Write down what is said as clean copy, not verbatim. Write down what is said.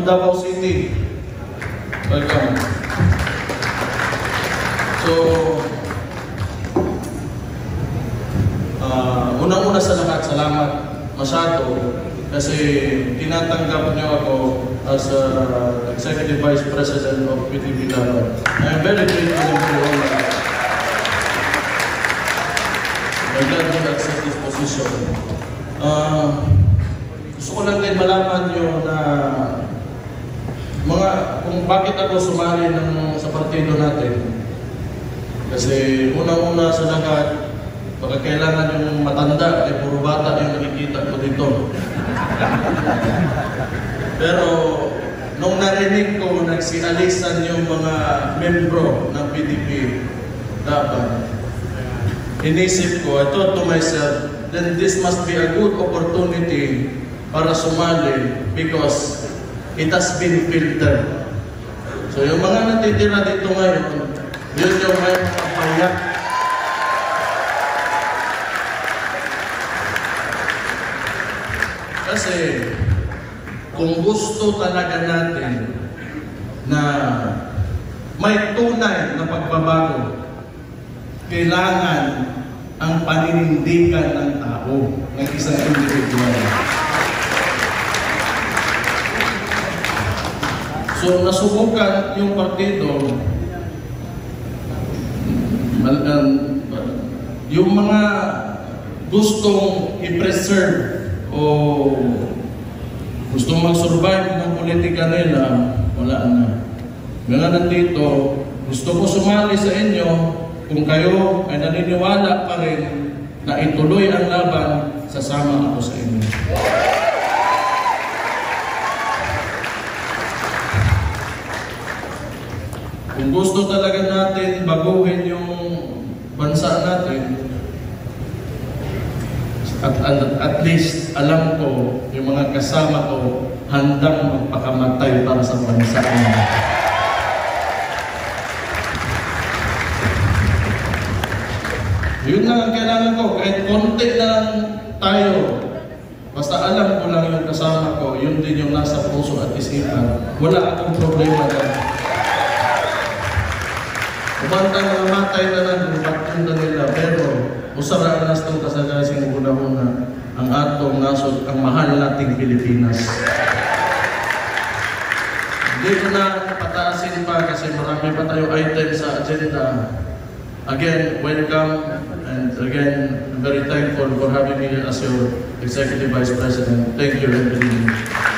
Davao City. Welcome. So, unang-una sa lahat, salamat masyado kasi tinatanggap niyo ako as Executive Vice President of PTV Davao. I am very grateful and very honored. I'm glad to accept this position. Gusto ko lang din malaman nyo na kung bakit ako sumali sa partido natin. Kasi unang-una sa lahat, baka kailangan yung matanda, puro bata yung nakikita ko dito. Pero nung narinig ko, nagsialisan yung mga membro ng PDP dapat, inisip ko, I thought to myself, then this must be a good opportunity para sumali because it has been filtered. So yung mga natitira dito ngayon, yun yung may payak. Kasi kung gusto talaga natin na may tunay na pagbabago, kailangan ang paninindigan ng tao, ng isang individual. So, nasubukan yung partido, yung mga gustong i-preserve o gustong mag-survive ng politika nila, wala na. Mga nandito, gusto ko sumali sa inyo kung kayo ay naniniwala pa rin na ituloy ang laban, sasama ako sa inyo. Kung gusto talaga natin baguhin yung bansa natin, at least alam ko yung mga kasama ko handang magpakamatay para sa bansa natin. Yun lang ang kailangan ko, kahit konti lang tayo. Basta alam ko lang yung kasama ko, yun din yung nasa puso at isipan. Wala akong problema dyan. Kumantang mga matay na lang, lumatin na nila, pero usara nas itong kasagasin una-una ang atong nasod, ang mahal nating Pilipinas. Hindi ko na pataasin pa kasi marami pa tayong item sa agenda. Again, welcome, and again, I'm very thankful for having me as your Executive Vice President. Thank you, everybody.